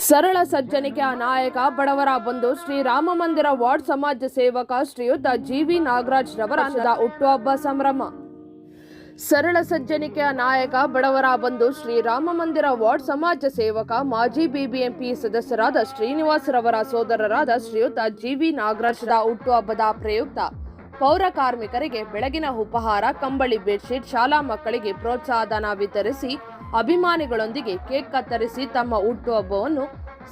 ಸರಳ ಸಜ್ಜನಿಕೆಯ ನಾಯಕ ಬಡವರ ಬಂಧು ಶ್ರೀ ರಾಮ ಮಂದಿರ ವಾರ್ಡ್ ಸಮಾಜ ಸೇವಕ ಶ್ರೀಯುತ ಜಿ.ವಿ. ನಾಗರಾಜ್ ರವರ ಹುಟ್ಟುಹಬ್ಬ ಸಂಭ್ರಮ. ಸರಳ ಸಜ್ಜನಿಕೆಯ ನಾಯಕ ಬಡವರ ಬಂಧು ಶ್ರೀ ರಾಮ ಮಂದಿರ ವಾರ್ಡ್ ಸಮಾಜ ಸೇವಕ ಮಾಜಿ ಬಿಬಿಎಂಪಿ ಸದಸ್ಯರಾದ ಶ್ರೀನಿವಾಸ್ ರವರ ಸೋದರರಾದ ಶ್ರೀಯುತ ಜಿ.ವಿ. ನಾಗರಾಜ್ ಹುಟ್ಟುಹಬ್ಬದ ಪ್ರಯುಕ್ತ ಪೌರ ಕಾರ್ಮಿಕರಿಗೆ ಬೆಳಗಿನ ಉಪಹಾರ, ಕಂಬಳಿ, ಬೆಡ್ಶೀಟ್, ಶಾಲಾ ಮಕ್ಕಳಿಗೆ ಪ್ರೋತ್ಸಾಹಧನ ವಿತರಿಸಿ ಅಭಿಮಾನಿಗಳೊಂದಿಗೆ ಕೇಕ್ ಕತ್ತರಿಸಿ ತಮ್ಮ ಹುಟ್ಟುಹಬ್ಬವನ್ನು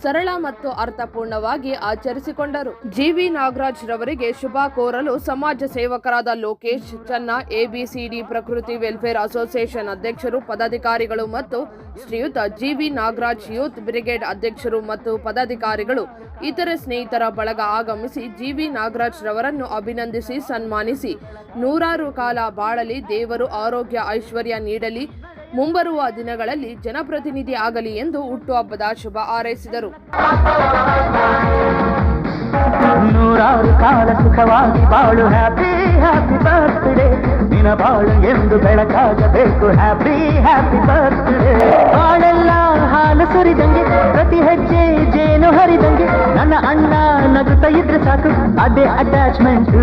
ಸರಳ ಮತ್ತು ಅರ್ಥಪೂರ್ಣವಾಗಿ ಆಚರಿಸಿಕೊಂಡರು. ಜಿ.ವಿ. ನಾಗರಾಜ್ ರವರಿಗೆ ಶುಭ ಕೋರಲು ಸಮಾಜ ಸೇವಕರಾದ ಲೋಕೇಶ್, ಚನ್ನ, ಎಬಿಸಿಡಿ ಪ್ರಕೃತಿ ವೆಲ್ಫೇರ್ ಅಸೋಸಿಯೇಷನ್ ಅಧ್ಯಕ್ಷರು, ಪದಾಧಿಕಾರಿಗಳು ಮತ್ತು ಶ್ರೀಯುತ ಜಿ.ವಿ. ನಾಗರಾಜ್ ಯೂತ್ ಬ್ರಿಗೇಡ್ ಅಧ್ಯಕ್ಷರು ಮತ್ತು ಪದಾಧಿಕಾರಿಗಳು, ಇತರೆ ಸ್ನೇಹಿತರ ಬಳಗ ಆಗಮಿಸಿ ಜಿ.ವಿ. ನಾಗರಾಜ್ ರವರನ್ನು ಅಭಿನಂದಿಸಿ ಸನ್ಮಾನಿಸಿ ನೂರಾರು ಕಾಲ ಬಾಳಲಿ, ದೇವರು ಆರೋಗ್ಯ ಐಶ್ವರ್ಯ ನೀಡಲಿ, ಮುಂಬರುವ ದಿನಗಳಲ್ಲಿ ಜನಪ್ರತಿನಿಧಿ ಆಗಲಿ ಎಂದು ಹುಟ್ಟುಹಬ್ಬದ ಶುಭ ಹಾರೈಸಿದರು. ನೂರಾರು ಕಾಲ ಸುಖವಾಗಿ ಬಾಳು, ಹ್ಯಾಪಿ ಹ್ಯಾಪಿ ಬರ್ತ್ಡೇ, ದಿನ ಬಾಳು ಎಂದು ಬೆಳಕಾಗಬೇಕು, ಹ್ಯಾಪಿ ಹ್ಯಾಪಿ ಬರ್ತ್ಡೇ. ಬಾಳೆಲ್ಲ ಹಾಲು ಸುರಿದಂಗೆ, ಪ್ರತಿ ಹೆಜ್ಜೆ ಜೇನು ಹರಿದಂಗೆ, ನನ್ನ ಅಣ್ಣ ನಗುತ್ತಾ ಇದ್ರೆ ಸಾಕು, ಅದೇ ಅಟ್ಯಾಚ್ಮೆಂಟ್.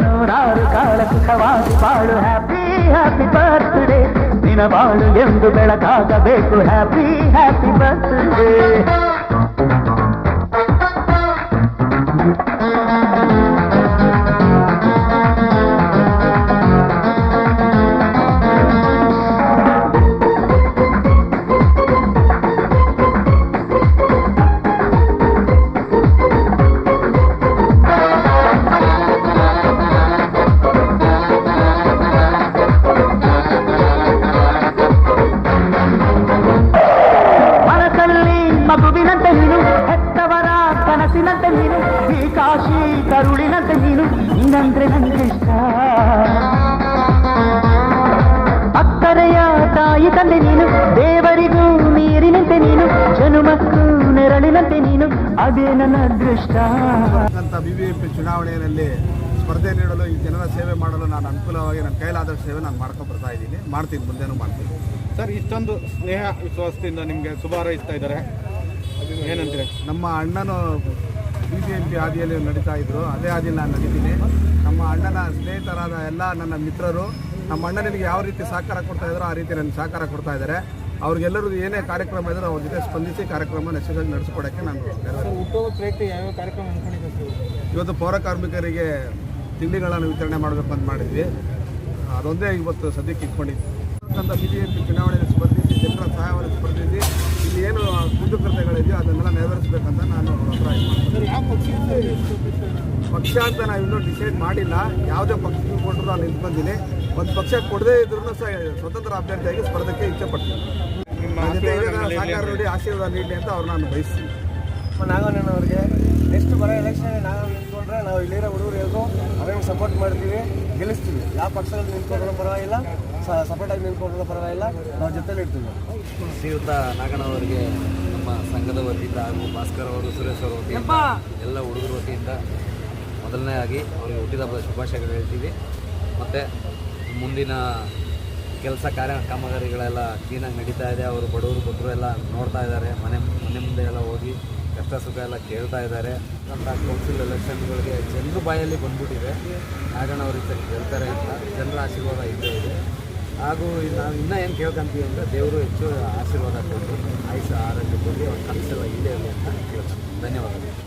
ನೂರಾರು ಕಾಲ ಸುಖವಾಗಿ ಬಾಳು, ಹ್ಯಾಪಿ ಹ್ಯಾಪಿ ಬರ್ತ್ಡೇ, ದಿನ ಬಾಳು ಎಂದು ಬೆಳಕಾಗಬೇಕು, ಹ್ಯಾಪಿ ಹ್ಯಾಪಿ ಬರ್ತ್ಡೇ. ಮಗುವಿನಂತೆ ನೀನು, ಹೆತ್ತವರ ಕನಸಿನಂತೆ ನೀನು, ಈ ಕಾಶಿ ಕರುಳಿನಂತೆ ನೀನು, ಇನ್ನಂದ್ರೆ ನನಗಿಷ್ಟ. ಅಕ್ಕರೆಯ ತಾಯಿ ತಂದೆ ನೀನು, ದೇವರಿಗೂ ನೀರಿನಂತೆ ನೀನು, ಜನುಮಕ್ಕೂ ನೆರಳಿನಂತೆ ನೀನು, ಅದೇ ನನ್ನ ಅದೃಷ್ಟ. ಬಿಬಿಎಂಪಿ ಚುನಾವಣೆಯಲ್ಲಿ ಸ್ಪರ್ಧೆ ನೀಡಲು, ಈ ಜನರ ಸೇವೆ ಮಾಡಲು ನಾನು ಅನುಕೂಲವಾಗಿ ನನ್ನ ಕೈಲಾದಷ್ಟು ಸೇವೆ ನಾನು ಮಾಡ್ಕೊಂಡು ಬರ್ತಾ ಇದ್ದೀನಿ, ಮಾಡ್ತೀನಿ, ಮುಂದೆನೂ ಮಾಡ್ತೀನಿ. ಸರ್, ಇಷ್ಟೊಂದು ಸ್ನೇಹ ವಿಶ್ವಾಸದಿಂದ ನಿಮಗೆ ಶುಭ ಹಾರೈಸ್ತಾ ಇದ್ದಾರೆ, ಏನಂತೀರ? ನಮ್ಮ ಅಣ್ಣನು ಬಿಬಿಎಂಪಿ ಹಾದಿಯಲ್ಲಿ ನಡೀತಾ ಇದ್ರು, ಅದೇ ಹಾದಿಯಲ್ಲಿ ನಾನು ನಡೀತೀನಿ. ನಮ್ಮ ಅಣ್ಣನ ಸ್ನೇಹಿತರಾದ ಎಲ್ಲ ನನ್ನ ಮಿತ್ರರು ನಮ್ಮ ಅಣ್ಣನಿಗೆ ಯಾವ ರೀತಿ ಸಹಕಾರ ಕೊಡ್ತಾ ಇದ್ದಾರೋ ಆ ರೀತಿ ನನಗೆ ಸಹಕಾರ ಕೊಡ್ತಾ ಇದ್ದಾರೆ. ಅವ್ರಿಗೆಲ್ಲರಿಗೂ ಏನೇ ಕಾರ್ಯಕ್ರಮ ಇದ್ದರೂ ಅವ್ರ ಜೊತೆ ಸ್ಪಂದಿಸಿ ಕಾರ್ಯಕ್ರಮ ಯಶಸ್ವಿಯಾಗಿ ನಡೆಸಿಕೊಡೋಕ್ಕೆ ನಾನು ಯಾವ ಕಾರ್ಯಕ್ರಮ ಇವತ್ತು ಪೌರ ಕಾರ್ಮಿಕರಿಗೆ ತಿಂಡಿಗಳನ್ನು ವಿತರಣೆ ಮಾಡಬೇಕು ಅಂತ ಮಾಡಿದ್ವಿ. ಅದೊಂದೇ ಇವತ್ತು ಸದ್ಯಕ್ಕೆ ಇಟ್ಕೊಂಡಿದ್ವಿ. ಬಿಬಿಎಂಪಿ ಚುನಾವಣೆಯಲ್ಲಿ ಸ್ಪರ್ಧಿಸಿ ಜನರ ಸಹಾಯವನ್ನು ಸ್ಪರ್ಧಿಸಿ ಇಲ್ಲಿ ಏನು ಕುಂದುಕೊರತೆಗಳಿದೆಯೋ ಅದನ್ನೆಲ್ಲ ನೆರವೇರಿಸಬೇಕಂತ ನಾನು ಅಭಿಪ್ರಾಯ ಮಾಡ್ತೀನಿ. ಪಕ್ಷ ಅಂತ ನಾವು ಇನ್ನೂ ಡಿಸೈಡ್ ಮಾಡಿಲ್ಲ, ಯಾವುದೇ ಪಕ್ಷಕ್ಕೆ ಕೊಟ್ಟರು ನಾನು ನಿಂತ್ಕೊಂತೀನಿ. ಒಂದು ಪಕ್ಷ ಕೊಡದೇ ಇದ್ರೂ ಸಹ ಸ್ವತಂತ್ರ ಅಭ್ಯರ್ಥಿಯಾಗಿ ಸ್ಪರ್ಧೆಗೆ ಇಚ್ಛೆ ಪಡ್ತೀನಿ. ಜೊತೆ ಸಹಕಾರ ನೋಡಿ ಆಶೀರ್ವಾದ ನೀಡಲಿ ಅಂತ ಅವ್ರು ನಾನು ಬಯಸ್ತೀನಿ. ನಾಗಣ್ಣನವ್ರಿಗೆ ನೆಕ್ಸ್ಟ್ ಬರೋ ಎಲೆಕ್ಷನ್ ನಾವು ನಿಂತ್ಕೊಂಡ್ರೆ ನಾವು ಇಲ್ಲಿರೋ ಹುಡುಗರು ಎಲ್ರು ಅವ್ರಿಗೆ ಸಪೋರ್ಟ್ ಮಾಡ್ತೀವಿ, ಗೆಲ್ಲಿಸ್ತೀವಿ. ಯಾವ ಪಕ್ಷದಲ್ಲಿ ನಿಂತ್ಕೊಂಡ್ರೂ ಪರವಾಗಿಲ್ಲ, ಸಪೋರ್ಟಾಗಿ ನಿಂತ್ಕೊಂಡ್ರೂ ಪರವಾಗಿಲ್ಲ, ನಾವು ಜೊತೆಲಿ ಇರ್ತೀವಿ. ಶ್ರೀಯುತ ನಾಗಣ್ಣವರಿಗೆ ನಮ್ಮ ಸಂಘದ ವತಿಯಿಂದ ಹಾಗೂ ಭಾಸ್ಕರ್ ಅವರು, ಸುರೇಶ್ ಅವರ ವತಿಯಿಂದ, ಎಲ್ಲ ಹುಡುಗರ ವತಿಯಿಂದ ಮೊದಲನೇದಾಗಿ ಅವರಿಗೆ ಹುಟ್ಟಿದಬ್ಬದ ಶುಭಾಶಯಗಳು ಹೇಳ್ತೀವಿ. ಮತ್ತು ಮುಂದಿನ ಕೆಲಸ ಕಾಮಗಾರಿಗಳೆಲ್ಲ ಕ್ಲೀನಾಗಿ ನಡೀತಾ ಇದೆ. ಅವರು ಬಡವರು ಭಕ್ತರು ಎಲ್ಲ ನೋಡ್ತಾ ಇದ್ದಾರೆ, ಮನೆ ಮುಂದೆ ಎಲ್ಲ ಹೋಗಿ ಕಷ್ಟ ಸುಖ ಎಲ್ಲ ಕೇಳ್ತಾ ಇದ್ದಾರೆ. ಅಂತ ಕೌನ್ಸಿಲ್ ಎಲೆಕ್ಷನ್ಗಳಿಗೆ ಜನರ ಬಾಯಲ್ಲಿ ಬಂದ್ಬಿಟ್ಟಿದೆ, ನಾಗಣ್ಣ ಅವ್ರ ರೀತಿ ಗೆಲ್ತಾರೆ ಅಂತ ಜನರ ಆಶೀರ್ವಾದ ಇದ್ದೇ ಇದೆ. ಹಾಗೂ ನಾವು ಇನ್ನೂ ಏನು ಕೇಳ್ಕೊಂತೀವಿ ಅಂದರೆ ದೇವರು ಹೆಚ್ಚು ಆಶೀರ್ವಾದ ಕೊಟ್ಟು ಆಯುಷ್ಯ ಆರೋಗ್ಯ ಕೊಟ್ಟು ಅವ್ರ ಕನಸೆಲ್ಲ ಇಲ್ಲೇ ಇರಲಿ ಅಂತ ಕೇಳ್ತೀನಿ. ಧನ್ಯವಾದಗಳು.